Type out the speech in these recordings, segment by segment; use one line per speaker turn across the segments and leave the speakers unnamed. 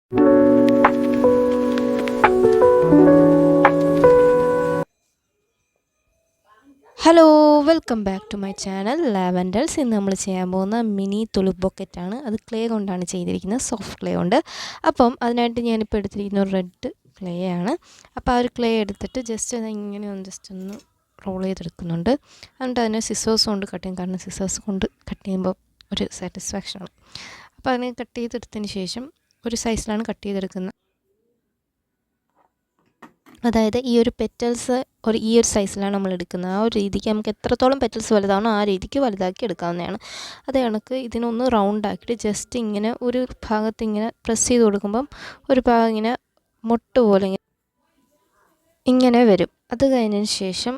Hello, welcome back to my channel Lavenders. ഇന്ന് നമ്മൾ ചെയ്യാൻ പോകുന്ന മിനി തുളുപ്പ് ബൊക്കറ്റാണ്. അത് ക്ലേ കൊണ്ടാണ് ചെയ്തിരിക്കുന്നത്, സോഫ്റ്റ് ക്ലേ കൊണ്ട്. അപ്പം അതിനായിട്ട് ഞാനിപ്പോൾ എടുത്തിരിക്കുന്ന ഒരു റെഡ് ക്ലേ ആണ്. അപ്പോൾ ആ ഒരു ക്ലേ എടുത്തിട്ട് ജസ്റ്റ് അത് ഇങ്ങനെ ഒന്ന് റോൾ ചെയ്തെടുക്കുന്നുണ്ട്. എന്നിട്ട് അതിനെ സിസേഴ്സ് കൊണ്ട് കട്ട് ചെയ്യും, കാരണം സിസേഴ്സ് കൊണ്ട് കട്ട് ചെയ്യുമ്പോൾ ഒരു സാറ്റിസ്ഫാക്ഷനാണ്. അപ്പോൾ അതിനെ കട്ട് ചെയ്തെടുത്തതിന് ശേഷം ഒരു സൈസിലാണ് കട്ട് ചെയ്തെടുക്കുന്നത്. അതായത് ഈ ഒരു പെറ്റൽസ് ഈ ഒരു സൈസിലാണ് നമ്മൾ എടുക്കുന്നത്. ആ ഒരു രീതിക്ക് നമുക്ക് എത്രത്തോളം പെറ്റൽസ് വലുതാണോ ആ രീതിക്ക് വലുതാക്കി എടുക്കാവുന്നതാണ്. അത് കണക്ക് ഇതിനൊന്ന് റൗണ്ട് ആക്കിയിട്ട് ജസ്റ്റ് ഇങ്ങനെ ഒരു ഭാഗത്ത് ഇങ്ങനെ പ്രസ് ചെയ്ത് കൊടുക്കുമ്പം ഒരു ഭാഗം ഇങ്ങനെ മുട്ട് പോലെ ഇങ്ങനെ വരും. അത് കഴിഞ്ഞതിന് ശേഷം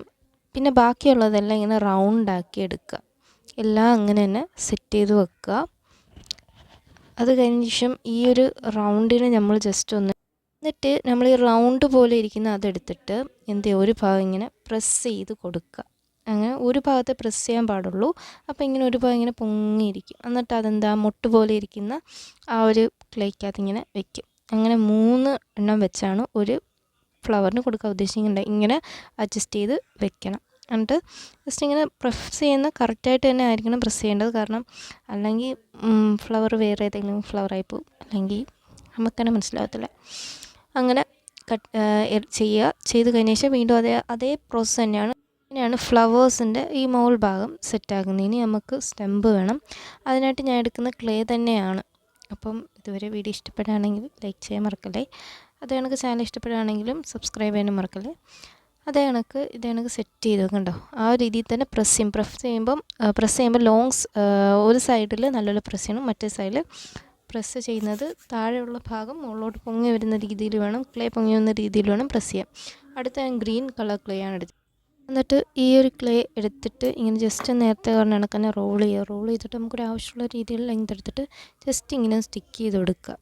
പിന്നെ ബാക്കിയുള്ളതെല്ലാം ഇങ്ങനെ റൗണ്ടാക്കി എടുക്കുക. എല്ലാം അങ്ങനെ തന്നെ സെറ്റ് ചെയ്ത് വെക്കുക. അത് കഴിഞ്ഞ ശേഷം ഈ ഒരു റൗണ്ടിന് നമ്മൾ ജസ്റ്റ് ഒന്ന് എന്നിട്ട് നമ്മൾ ഈ റൗണ്ട് പോലെ ഇരിക്കുന്ന അതെടുത്തിട്ട് ഒരു ഭാഗം ഇങ്ങനെ പ്രസ് ചെയ്ത് കൊടുക്കുക. അങ്ങനെ ഒരു ഭാഗത്തെ പ്രസ് ചെയ്യാൻ പാടുള്ളൂ. അപ്പോൾ ഇങ്ങനെ ഒരു ഭാഗം ഇങ്ങനെ പൊങ്ങിയിരിക്കും. എന്നിട്ട് മുട്ട് പോലെ ഇരിക്കുന്ന ആ ഒരു ക്ലേക്കകത്ത് ഇങ്ങനെ വെക്കും. അങ്ങനെ 3 എണ്ണം വെച്ചാണ് ഒരു ഫ്ലവറിന് കൊടുക്കാൻ ഉദ്ദേശിക്കുന്നത്. ഇങ്ങനെ അഡ്ജസ്റ്റ് ചെയ്ത് വെക്കണം. എന്നിട്ട് ജസ്റ്റ് ഇങ്ങനെ പ്രസ് ചെയ്യുന്ന കറക്റ്റായിട്ട് തന്നെ ആയിരിക്കണം പ്രസ് ചെയ്യേണ്ടത്. കാരണം അല്ലെങ്കിൽ ഫ്ലവർ വേറെ ഏതെങ്കിലും ഫ്ലവറായി പോകും, അല്ലെങ്കിൽ നമുക്ക് തന്നെ മനസ്സിലാകത്തില്ല. അങ്ങനെ ചെയ്ത് കഴിഞ്ഞ ശേഷം വീണ്ടും അതേ പ്രോസസ്സ് തന്നെയാണ്. ഇങ്ങനെയാണ് ഫ്ലവേഴ്സിൻ്റെ ഈ മോൾ ഭാഗം സെറ്റാക്കുന്നത്. ഇനി നമുക്ക് സ്റ്റെമ്പ് വേണം. അതിനായിട്ട് ഞാൻ എടുക്കുന്ന ക്ലേ തന്നെയാണ്. അപ്പം ഇതുവരെ വീഡിയോ ഇഷ്ടപ്പെടുകയാണെങ്കിൽ ലൈക്ക് ചെയ്യാൻ മറക്കല്ലേ. അതേ കണക്ക് ചാനൽ ഇഷ്ടപ്പെടുകയാണെങ്കിലും സബ്സ്ക്രൈബ് ചെയ്യാനും മറക്കല്ലേ. അതേ കണക്ക് സെറ്റ് ചെയ്ത് കണ്ടോ. ആ രീതിയിൽ തന്നെ പ്രസ് ചെയ്യുമ്പോൾ ലോങ്സ് ഒരു സൈഡിൽ നല്ലപോലെ പ്രസ് ചെയ്യണം, മറ്റേ സൈഡിൽ പ്രസ് ചെയ്യുന്നത് താഴെയുള്ള ഭാഗം മുകളിലോട്ട് പൊങ്ങി വരുന്ന രീതിയിൽ വേണം, ക്ലേ പൊങ്ങി വരുന്ന രീതിയിൽ വേണം പ്രസ് ചെയ്യാൻ. അടുത്ത ഞാൻ ഗ്രീൻ കളർ ക്ലേ ആണ് എടുത്തത്. എന്നിട്ട് ഈ ഒരു ക്ലേ എടുത്തിട്ട് ഇങ്ങനെ ജസ്റ്റ് നേരത്തെ പറഞ്ഞ കണക്ക് തന്നെ റോൾ ചെയ്തിട്ട് നമുക്കൊരു ആവശ്യമുള്ള രീതിയിൽ ലെങ്ത് എടുത്തിട്ട് ജസ്റ്റ് ഇങ്ങനെ സ്റ്റിക്ക് ചെയ്ത് കൊടുക്കുക.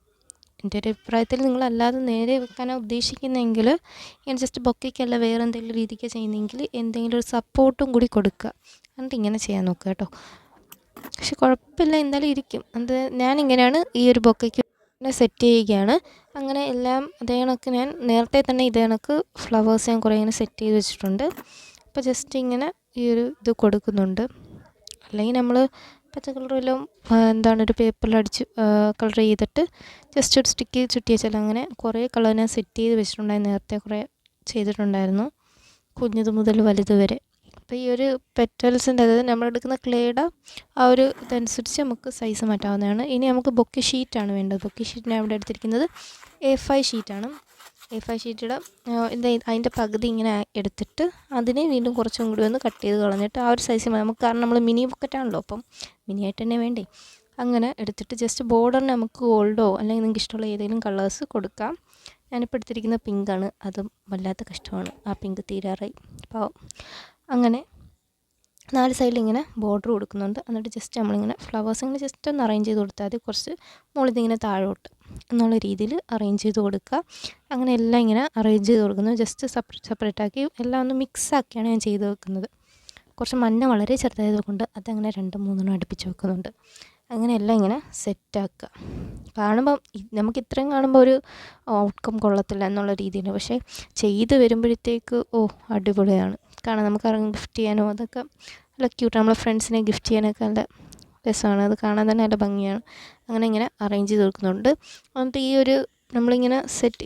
എൻ്റെ ഒരു അഭിപ്രായത്തിൽ നിങ്ങളല്ലാതെ നേരെ വെക്കാനാണ് ഉദ്ദേശിക്കുന്നതെങ്കിൽ ഇങ്ങനെ ജസ്റ്റ് ബൊക്കയ്ക്കല്ല വേറെ എന്തെങ്കിലും രീതിക്ക് ചെയ്യുന്നതെങ്കിൽ എന്തെങ്കിലും ഒരു സപ്പോർട്ടും കൂടി കൊടുക്കുക. എന്നിട്ട് ഇങ്ങനെ ചെയ്യാൻ നോക്കുക കേട്ടോ. പക്ഷെ കുഴപ്പമില്ല, എന്തായാലും ഇരിക്കും. ഞാനിങ്ങനെയാണ് ഈ ഒരു ബൊക്കയ്ക്ക് സെറ്റ് ചെയ്യുകയാണ്. അങ്ങനെ എല്ലാം അതേ കണക്ക് ഞാൻ നേരത്തെ തന്നെ ഇതേ കണക്ക് ഫ്ലവേഴ്സ് ഞാൻ കുറേ ഇങ്ങനെ സെറ്റ് ചെയ്ത് വെച്ചിട്ടുണ്ട്. അപ്പോൾ ജസ്റ്റ് ഇങ്ങനെ ഈ ഒരു ഇത് കൊടുക്കുന്നുണ്ട്. അല്ലെങ്കിൽ നമ്മൾ പച്ച കളർ വല്ലതും ഒരു പേപ്പറിൽ അടിച്ച് കളർ ചെയ്തിട്ട് ജസ്റ്റ് ഒരു സ്റ്റിക്ക് ചുറ്റി വെച്ചാൽ അങ്ങനെ കുറേ കളർ ഞാൻ സെറ്റ് ചെയ്ത് വെച്ചിട്ടുണ്ടായിരുന്നു. നേരത്തെ കുറേ ചെയ്തിട്ടുണ്ടായിരുന്നു, കുഞ്ഞത് മുതൽ വലുത് വരെ. അപ്പോൾ ഈ ഒരു പെറ്റൽസിൻ്റെ, അതായത് നമ്മളെടുക്കുന്ന ക്ലേയുടെ ആ ഒരു ഇതനുസരിച്ച് നമുക്ക് സൈസ് മാറ്റാവുന്നതാണ്. ഇനി നമുക്ക് ബൊക്കെ ഷീറ്റാണ് വേണ്ടത്. ബൊക്കെ ഷീറ്റിന് അവിടെ എടുത്തിരിക്കുന്നത് A5 ഷീറ്റാണ്. A5 ഷീറ്റിയുടെ അതിൻ്റെ പകുതി ഇങ്ങനെ എടുത്തിട്ട് അതിനെ വീണ്ടും കുറച്ചും കൂടി ഒന്ന് കട്ട് ചെയ്ത് കളഞ്ഞിട്ട് ആ ഒരു സൈസ് നമുക്ക്, കാരണം നമ്മൾ മിനി ബൊക്കറ്റാണല്ലോ, അപ്പം മിനി ആയിട്ട് തന്നെ വേണ്ടേ. അങ്ങനെ എടുത്തിട്ട് ജസ്റ്റ് ബോർഡറിന് നമുക്ക് ഗോൾഡോ അല്ലെങ്കിൽ നിങ്ങൾക്ക് ഇഷ്ടമുള്ള ഏതെങ്കിലും കളേഴ്സ് കൊടുക്കാം. ഞാനിപ്പോൾ എടുത്തിരിക്കുന്ന പിങ്കാണ്. അതും വല്ലാത്ത കഷ്ടമാണ്, ആ പിങ്ക് തീരാറായി പാവം. അങ്ങനെ 4 സൈഡിൽ ഇങ്ങനെ ബോർഡർ കൊടുക്കുന്നുണ്ട്. എന്നിട്ട് ജസ്റ്റ് നമ്മളിങ്ങനെ ഫ്ലവേഴ്സ് ഇങ്ങനെ ജസ്റ്റ് ഒന്ന് അറേഞ്ച് ചെയ്ത് കൊടുത്താൽ മതി. കുറച്ച് മുകളിൽ ഇങ്ങനെ താഴോട്ട് എന്നുള്ള രീതിയിൽ അറേഞ്ച് ചെയ്ത് കൊടുക്കുക. അങ്ങനെ എല്ലാം ഇങ്ങനെ അറേഞ്ച് ചെയ്ത് കൊടുക്കുന്നത് ജസ്റ്റ് സെപ്പറേറ്റ് ആക്കി എല്ലാം ഒന്ന് മിക്സ് ആക്കിയാണ് ഞാൻ ചെയ്ത് വെക്കുന്നത്. കുറച്ച് മഞ്ഞ വളരെ ചെറുതായതുകൊണ്ട് അതങ്ങനെ 2-3 അടുപ്പിച്ച് വെക്കുന്നുണ്ട്. അങ്ങനെ എല്ലാം ഇങ്ങനെ സെറ്റാക്കുക. കാണുമ്പം നമുക്ക് ഇത്രയും കാണുമ്പോൾ ഒരു ഔട്ട്കം കൊള്ളത്തില്ല എന്നുള്ള രീതിയിൽ, പക്ഷേ ചെയ്ത് വരുമ്പോഴത്തേക്ക് അടിപൊളിയാണ്. കാരണം നമുക്ക് ആരെങ്കിലും ഗിഫ്റ്റ് ചെയ്യാനോ അതൊക്കെ നല്ല ക്യൂട്ടാണ്. നമ്മളെ ഫ്രണ്ട്സിനെ ഗിഫ്റ്റ് ചെയ്യാനൊക്കെ നല്ല രസമാണ്. അത് കാണാൻ തന്നെ നല്ല ഭംഗിയാണ്. അങ്ങനെ ഇങ്ങനെ അറേഞ്ച് ചെയ്ത് കൊടുക്കുന്നുണ്ട്. എന്നിട്ട് നമ്മളിങ്ങനെ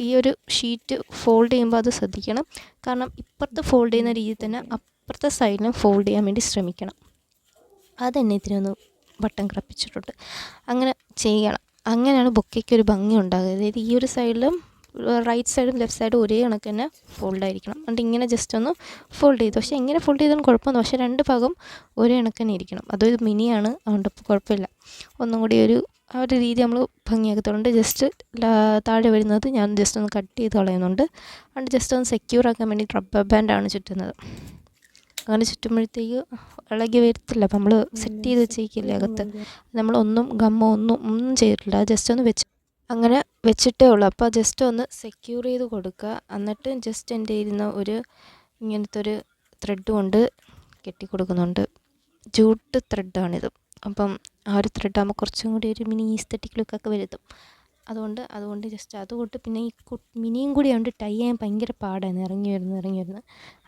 ഈ ഒരു ഷീറ്റ് ഫോൾഡ് ചെയ്യുമ്പോൾ അത് ശ്രദ്ധിക്കണം. കാരണം ഇപ്പുറത്ത് ഫോൾഡ് ചെയ്യുന്ന രീതിയിൽ തന്നെ അപ്പുറത്തെ സൈഡിലും ഫോൾഡ് ചെയ്യാൻ വേണ്ടി ശ്രമിക്കണം. അതെന്നെ ഇതിനൊന്ന് ബട്ടൺ ക്രപ്പിച്ചിട്ടുണ്ട്. അങ്ങനെ ചെയ്യണം. അങ്ങനെയാണ് ബൊക്കയ്ക്ക് ഒരു ഭംഗി ഉണ്ടാകുക. അതായത് ഈ ഒരു സൈഡിലും റൈറ്റ് സൈഡും ലെഫ്റ്റ് സൈഡും ഒരേ കണക്ക് തന്നെ ഫോൾഡ് ആയിരിക്കണം. എന്നിട്ട് ഇങ്ങനെ ജസ്റ്റ് ഒന്ന് ഫോൾഡ് ചെയ്തു. പക്ഷേ എങ്ങനെ ഫോൾഡ് ചെയ്താലും കുഴപ്പമൊന്നും, പക്ഷേ 2 ഭാഗം ഒരേ കണക്ക് തന്നെ ഇരിക്കണം. അതൊരു മിനിയാണ്, അതുകൊണ്ട് കുഴപ്പമില്ല. ഒന്നും കൂടി ആ ഒരു രീതി നമ്മൾ ഭംഗിയാക്കത്തുകൊണ്ട് ജസ്റ്റ് താഴെ വരുന്നത് ഞാൻ ജസ്റ്റ് ഒന്ന് കട്ട് ചെയ്ത് കളയുന്നുണ്ട്. അതുകൊണ്ട് ജസ്റ്റ് ഒന്ന് സെക്യൂർ ആക്കാൻ വേണ്ടി റബ്ബർ ബാൻഡാണ് ചുറ്റുന്നത്. അങ്ങനെ ചുറ്റുമ്പോഴത്തേക്ക് ഇളകി വരത്തില്ല. അപ്പം നമ്മൾ സെറ്റ് ചെയ്ത് വെച്ചേക്കില്ലേ അകത്ത്, നമ്മളൊന്നും ഗമ്മോ ഒന്നും ചെയ്തിട്ടില്ല. ജസ്റ്റ് ഒന്ന് അങ്ങനെ വെച്ചിട്ടേ ഉള്ളൂ. അപ്പോൾ ജസ്റ്റ് ഒന്ന് സെക്യൂർ ചെയ്ത് കൊടുക്കുക. എന്നിട്ട് ജസ്റ്റ് എൻ്റെ ഇരുന്ന ഇങ്ങനത്തെ ഒരു ത്രെഡ് കൊണ്ട് കെട്ടിക്കൊടുക്കുന്നുണ്ട്. ജൂട്ട് ത്രെഡാണിത്. അപ്പം ആ ഒരു ത്രെഡാകുമ്പോൾ കുറച്ചും കൂടി ഒരു മിനി ഈസ്തറ്റിക് ലുക്കൊക്കെ വരുത്തും. അതുകൊണ്ട് ജസ്റ്റ് അതുകൊണ്ട് പിന്നെ ഈ മിനിയും കൂടി ആയതുകൊണ്ട് ടൈ ചെയ്യാൻ ഭയങ്കര പാടായിരുന്നു, ഇറങ്ങി വരുന്നു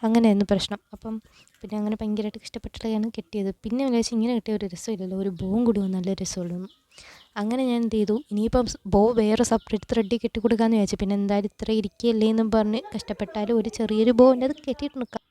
അങ്ങനെയായിരുന്നു പ്രശ്നം. അപ്പം പിന്നെ അങ്ങനെ ഭയങ്കരമായിട്ട് ഇഷ്ടപ്പെട്ടിട്ടാണ് കെട്ടിയത്. പിന്നെ വിചാരിച്ചു ഇങ്ങനെ കെട്ടിയ ഒരു രസമില്ലല്ലോ, ഒരു ബോവും കൂടി നല്ല രസമുള്ളൂ. അങ്ങനെ ഞാൻ എന്ത് ചെയ്തു, ഇനിയിപ്പം ബോ വേറെ സെപ്പറേറ്റ് ത്രെഡിൽ കെട്ടി കൊടുക്കാമെന്ന് വിചാരിച്ചു. പിന്നെ എന്തായാലും ഇത്ര ഇരിക്കുകയല്ലേ എന്നും പറഞ്ഞ് കഷ്ടപ്പെട്ടാലും ഒരു ചെറിയൊരു ബോ ഉണ്ട്, അത് കെട്ടിയിട്ട് നിൽക്കാം.